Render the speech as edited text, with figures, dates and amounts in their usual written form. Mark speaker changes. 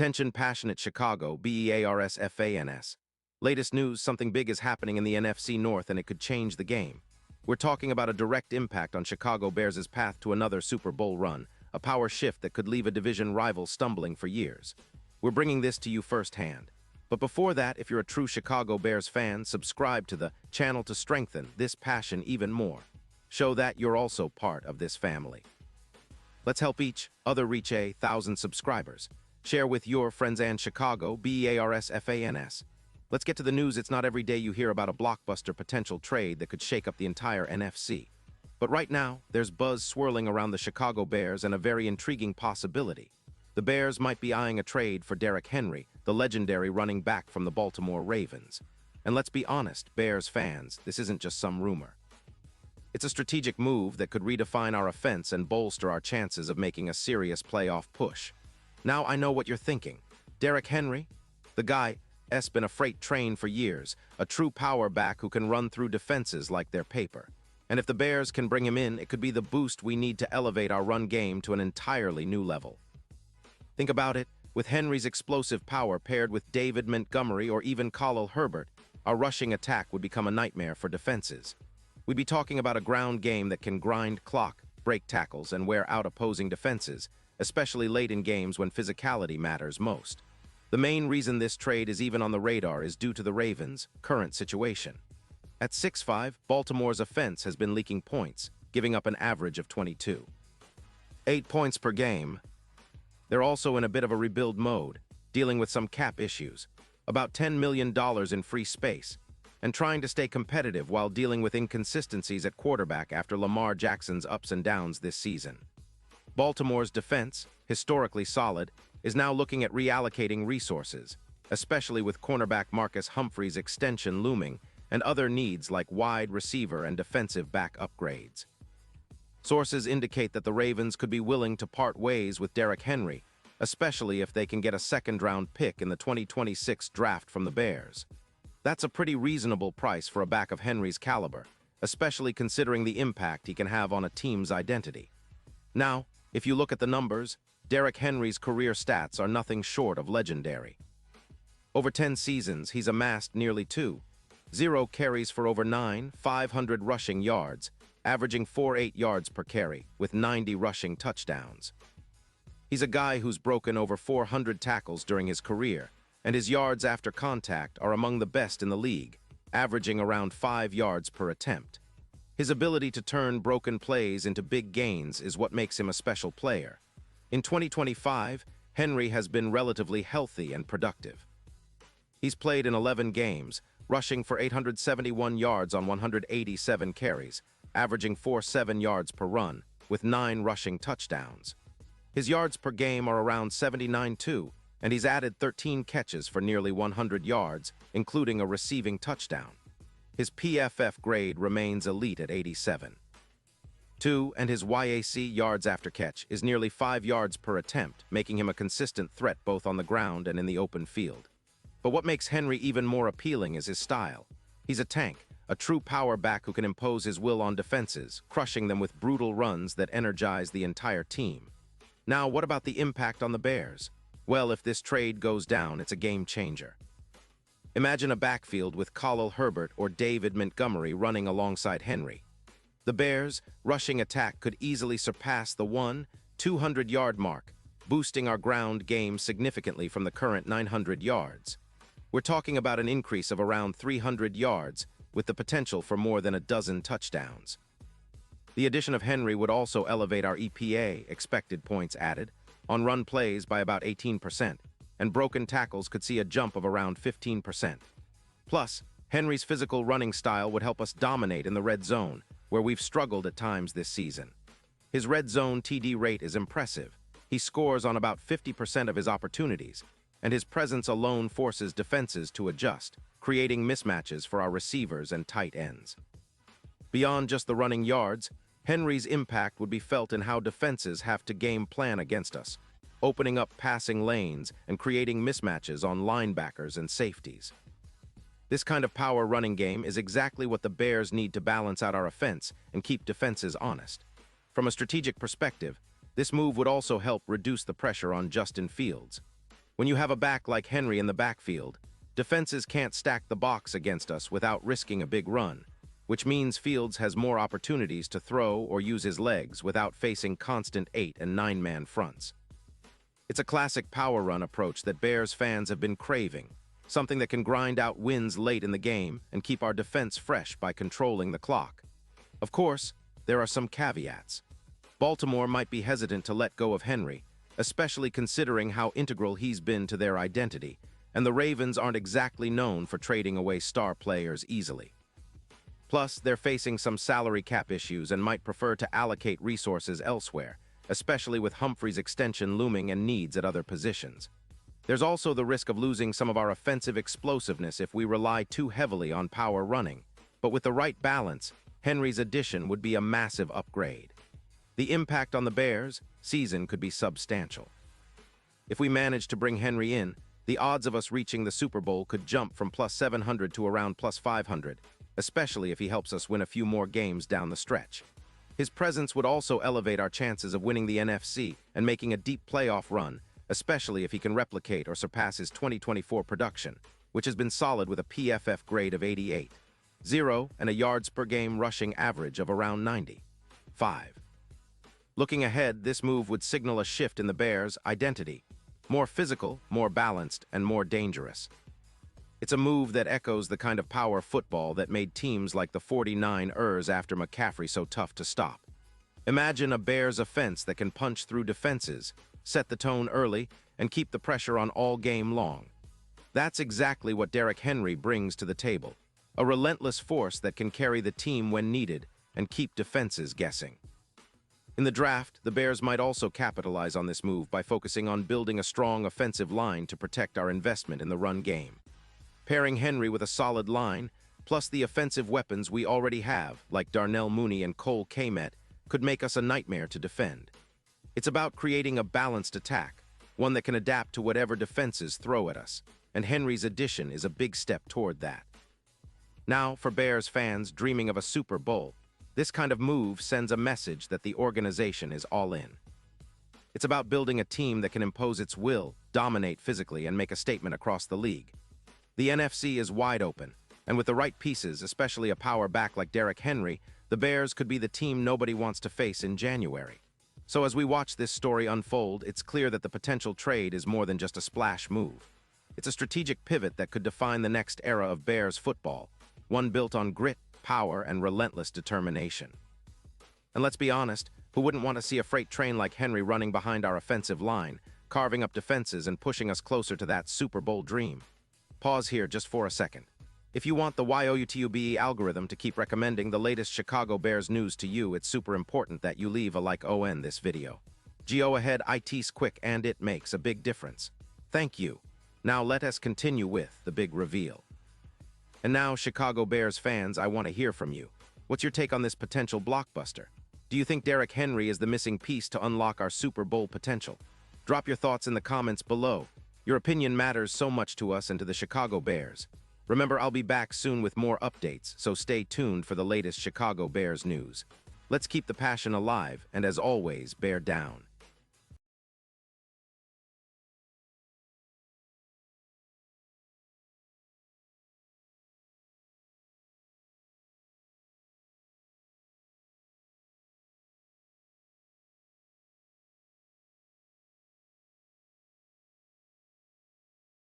Speaker 1: Attention passionate Chicago, BEARS. Latest news, something big is happening in the NFC North and it could change the game. We're talking about a direct impact on Chicago Bears' path to another Super Bowl run, a power shift that could leave a division rival stumbling for years. We're bringing this to you firsthand. But before that, if you're a true Chicago Bears fan, subscribe to the channel to strengthen this passion even more. Show that you're also part of this family. Let's help each other reach 1,000 subscribers. Share with your friends and Chicago, BEARS. Let's get to the news. It's not every day you hear about a blockbuster potential trade that could shake up the entire NFC. But right now, there's buzz swirling around the Chicago Bears and a very intriguing possibility. The Bears might be eyeing a trade for Derrick Henry, the legendary running back from the Baltimore Ravens. And let's be honest, Bears fans, this isn't just some rumor. It's a strategic move that could redefine our offense and bolster our chances of making a serious playoff push. Now I know what you're thinking. Derrick Henry? The guy's been a freight train for years, a true power back who can run through defenses like they're paper. And if the Bears can bring him in, it could be the boost we need to elevate our run game to an entirely new level. Think about it, with Henry's explosive power paired with David Montgomery or even Khalil Herbert, our rushing attack would become a nightmare for defenses. We'd be talking about a ground game that can grind clock, break tackles, and wear out opposing defenses, especially late in games when physicality matters most. The main reason this trade is even on the radar is due to the Ravens' current situation. At 6'5", Baltimore's offense has been leaking points, giving up an average of 22. 8 points per game. They're also in a bit of a rebuild mode, dealing with some cap issues, about $10 million in free space, and trying to stay competitive while dealing with inconsistencies at quarterback after Lamar Jackson's ups and downs this season. Baltimore's defense, historically solid, is now looking at reallocating resources, especially with cornerback Marcus Humphrey's extension looming and other needs like wide receiver and defensive back upgrades. Sources indicate that the Ravens could be willing to part ways with Derrick Henry, especially if they can get a second-round pick in the 2026 draft from the Bears. That's a pretty reasonable price for a back of Henry's caliber, especially considering the impact he can have on a team's identity. Now, if you look at the numbers, Derrick Henry's career stats are nothing short of legendary. Over 10 seasons, he's amassed nearly 0 carries for over 500 rushing yards, averaging 4.8 yards per carry, with 90 rushing touchdowns. He's a guy who's broken over 400 tackles during his career, and his yards after contact are among the best in the league, averaging around 5 yards per attempt. His ability to turn broken plays into big gains is what makes him a special player. In 2025, Henry has been relatively healthy and productive. He's played in 11 games, rushing for 871 yards on 187 carries, averaging 4.7 yards per run, with 9 rushing touchdowns. His yards per game are around 79 too, and he's added 13 catches for nearly 100 yards, including a receiving touchdown. His PFF grade remains elite at 87. And his YAC yards after catch is nearly 5 yards per attempt, making him a consistent threat both on the ground and in the open field. But what makes Henry even more appealing is his style. He's a tank, a true power back who can impose his will on defenses, crushing them with brutal runs that energize the entire team. Now, what about the impact on the Bears? Well, if this trade goes down, it's a game changer. Imagine a backfield with Khalil Herbert or David Montgomery running alongside Henry. The Bears' rushing attack could easily surpass the 200-yard mark, boosting our ground game significantly from the current 900 yards. We're talking about an increase of around 300 yards, with the potential for more than a dozen touchdowns. The addition of Henry would also elevate our EPA, expected points added, on run plays by about 18%, and broken tackles could see a jump of around 15%. Plus, Henry's physical running style would help us dominate in the red zone, where we've struggled at times this season. His red zone TD rate is impressive. He scores on about 50% of his opportunities, and his presence alone forces defenses to adjust, creating mismatches for our receivers and tight ends. Beyond just the running yards, Henry's impact would be felt in how defenses have to game plan against us, opening up passing lanes and creating mismatches on linebackers and safeties. This kind of power running game is exactly what the Bears need to balance out our offense and keep defenses honest. From a strategic perspective, this move would also help reduce the pressure on Justin Fields. When you have a back like Henry in the backfield, defenses can't stack the box against us without risking a big run, which means Fields has more opportunities to throw or use his legs without facing constant 8- and 9-man fronts. It's a classic power run approach that Bears fans have been craving, something that can grind out wins late in the game and keep our defense fresh by controlling the clock. Of course, there are some caveats. Baltimore might be hesitant to let go of Henry, especially considering how integral he's been to their identity, and the Ravens aren't exactly known for trading away star players easily. Plus, they're facing some salary cap issues and might prefer to allocate resources elsewhere, especially with Humphrey's extension looming and needs at other positions. There's also the risk of losing some of our offensive explosiveness if we rely too heavily on power running, but with the right balance, Henry's addition would be a massive upgrade. The impact on the Bears' season could be substantial. If we manage to bring Henry in, the odds of us reaching the Super Bowl could jump from +700 to around +500, especially if he helps us win a few more games down the stretch. His presence would also elevate our chances of winning the NFC and making a deep playoff run, especially if he can replicate or surpass his 2024 production, which has been solid with a PFF grade of 88.0 and a yards per game rushing average of around 95. Looking ahead, this move would signal a shift in the Bears' identity, more physical, more balanced, and more dangerous. It's a move that echoes the kind of power football that made teams like the 49ers after McCaffrey so tough to stop. Imagine a Bears offense that can punch through defenses, set the tone early, and keep the pressure on all game long. That's exactly what Derrick Henry brings to the table, a relentless force that can carry the team when needed and keep defenses guessing. In the draft, the Bears might also capitalize on this move by focusing on building a strong offensive line to protect our investment in the run game. Pairing Henry with a solid line, plus the offensive weapons we already have, like Darnell Mooney and Cole Kmet, could make us a nightmare to defend. It's about creating a balanced attack, one that can adapt to whatever defenses throw at us, and Henry's addition is a big step toward that. Now, for Bears fans dreaming of a Super Bowl, this kind of move sends a message that the organization is all in. It's about building a team that can impose its will, dominate physically, and make a statement across the league. The NFC is wide open, and with the right pieces, especially a power back like Derrick Henry, the Bears could be the team nobody wants to face in January. So as we watch this story unfold, it's clear that the potential trade is more than just a splash move. It's a strategic pivot that could define the next era of Bears football, one built on grit, power, and relentless determination. And let's be honest, who wouldn't want to see a freight train like Henry running behind our offensive line, carving up defenses and pushing us closer to that Super Bowl dream? Pause here just for a second. If you want the YouTube algorithm to keep recommending the latest Chicago Bears news to you, it's super important that you leave a like on this video. Go ahead, it's quick and it makes a big difference. Thank you. Now let us continue with the big reveal. And now, Chicago Bears fans, I want to hear from you. What's your take on this potential blockbuster? Do you think Derrick Henry is the missing piece to unlock our Super Bowl potential? Drop your thoughts in the comments below. Your opinion matters so much to us and to the Chicago Bears. Remember, I'll be back soon with more updates, so stay tuned for the latest Chicago Bears news. Let's keep the passion alive, and as always, bear down.